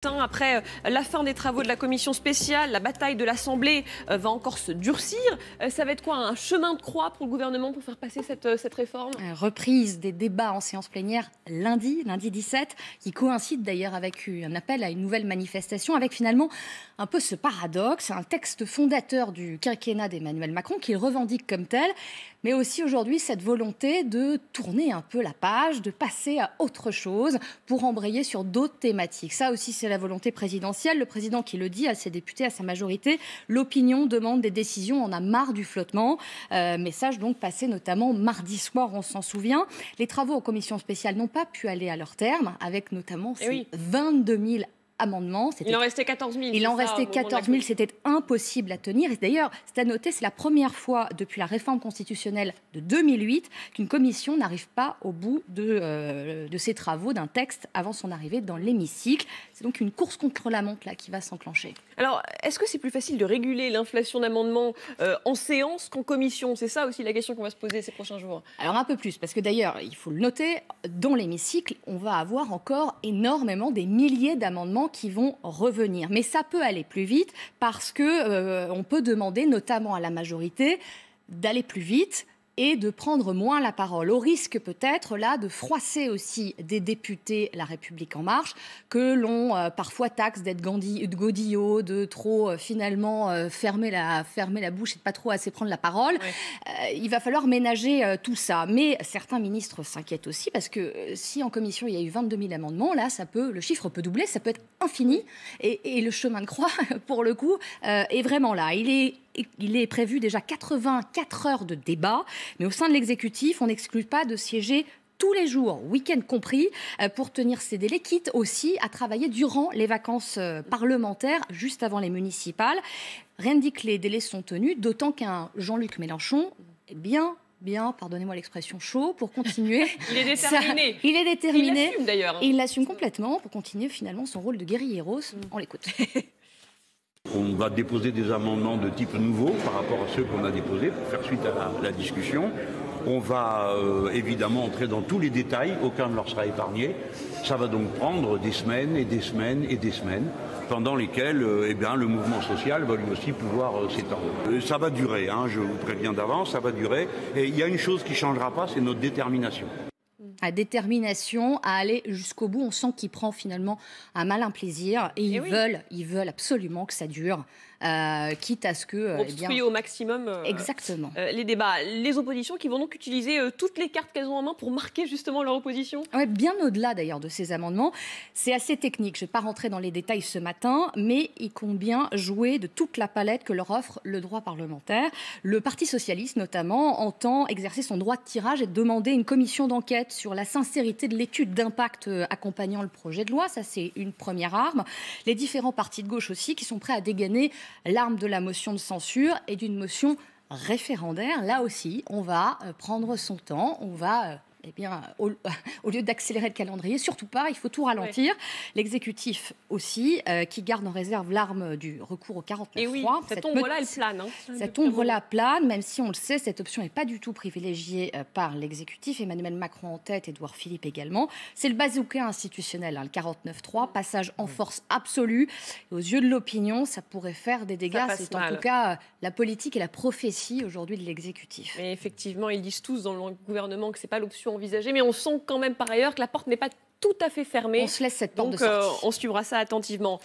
Après la fin des travaux de la commission spéciale, la bataille de l'Assemblée va encore se durcir. Ça va être quoi, un chemin de croix pour le gouvernement pour faire passer cette réforme? Reprise des débats en séance plénière lundi 17, qui coïncide d'ailleurs avec un appel à une nouvelle manifestation, avec finalement un peu ce paradoxe, un texte fondateur du quinquennat d'Emmanuel Macron qu'il revendique comme tel, mais aussi aujourd'hui cette volonté de tourner un peu la page, de passer à autre chose pour embrayer sur d'autres thématiques. Ça aussi, c'est la volonté présidentielle. Le président qui le dit à ses députés, à sa majorité, l'opinion demande des décisions, on a marre du flottement. Message donc passé notamment mardi soir, on s'en souvient. Les travaux en commission spéciale n'ont pas pu aller à leur terme, avec notamment ces 22 000 amendements. Il en restait 14 000. Il en restait 14 000, c'était impossible à tenir. Et d'ailleurs, c'est à noter, c'est la première fois depuis la réforme constitutionnelle de 2008 qu'une commission n'arrive pas au bout de ses travaux d'un texte avant son arrivée dans l'hémicycle. C'est donc une course contre la montre là qui va s'enclencher. Alors, est-ce que c'est plus facile de réguler l'inflation d'amendements en séance qu'en commission? C'est ça aussi la question qu'on va se poser ces prochains jours. Alors un peu plus, parce que d'ailleurs, il faut le noter, dans l'hémicycle, on va avoir encore énormément, des milliers d'amendements qui vont revenir. Mais ça peut aller plus vite parce que on peut demander, notamment à la majorité, d'aller plus vite et de prendre moins la parole, au risque peut-être là de froisser aussi des députés La République En Marche que l'on parfois taxe d'être godillots, de trop finalement fermer la bouche et de pas trop assez prendre la parole. Ouais. Il va falloir ménager tout ça. Mais certains ministres s'inquiètent aussi parce que si en commission il y a eu 22 000 amendements, là le chiffre peut doubler, ça peut être infini et le chemin de croix pour le coup est vraiment là. Il est prévu déjà 84 heures de débat, mais au sein de l'exécutif, on n'exclut pas de siéger tous les jours, week-end compris, pour tenir ces délais, quitte aussi à travailler durant les vacances parlementaires, juste avant les municipales. Rien ne dit que les délais sont tenus, d'autant qu'un Jean-Luc Mélenchon est bien, pardonnez-moi l'expression, chaud pour continuer. Il est déterminé. Il est déterminé. Il l'assume d'ailleurs. Et il l'assume complètement pour continuer finalement son rôle de guérilleros. On l'écoute. On va déposer des amendements de type nouveau par rapport à ceux qu'on a déposés pour faire suite à la discussion. On va évidemment entrer dans tous les détails, aucun ne leur sera épargné. Ça va donc prendre des semaines et des semaines et des semaines, pendant lesquelles le mouvement social va lui aussi pouvoir s'étendre. Ça va durer, je vous préviens d'avance, ça va durer. Et il y a une chose qui ne changera pas, c'est notre détermination. À détermination à aller jusqu'au bout. On sent qu'il prend finalement un malin plaisir et ils veulent absolument que ça dure, quitte à ce que... obstruer au maximum exactement. Les débats. Les oppositions qui vont donc utiliser toutes les cartes qu'elles ont en main pour marquer justement leur opposition. Ouais, bien au-delà d'ailleurs de ces amendements. C'est assez technique, je ne vais pas rentrer dans les détails ce matin, mais il compte bien jouer de toute la palette que leur offre le droit parlementaire. Le Parti socialiste notamment entend exercer son droit de tirage et demander une commission d'enquête sur la sincérité de l'étude d'impact accompagnant le projet de loi. Ça, c'est une première arme. Les différents partis de gauche aussi qui sont prêts à dégainer l'arme de la motion de censure et d'une motion référendaire. Là aussi, on va prendre son temps, on va... au lieu d'accélérer le calendrier, surtout pas, il faut tout ralentir. Ouais. L'exécutif aussi, qui garde en réserve l'arme du recours au 49.3. Et oui, cette ombre-là, elle plane. Cette ombre-là plane, même si on le sait, cette option n'est pas du tout privilégiée par l'exécutif. Emmanuel Macron en tête, Édouard Philippe également. C'est le bazooka institutionnel, le 49.3, passage en force absolue. Et aux yeux de l'opinion, ça pourrait faire des dégâts. C'est en tout cas la politique et la prophétie aujourd'hui de l'exécutif. Mais effectivement, ils disent tous dans le gouvernement que ce n'est pas l'option envisagée, mais on sent quand même par ailleurs que la porte n'est pas tout à fait fermée. On se laisse cette porte de sortie. On suivra ça attentivement.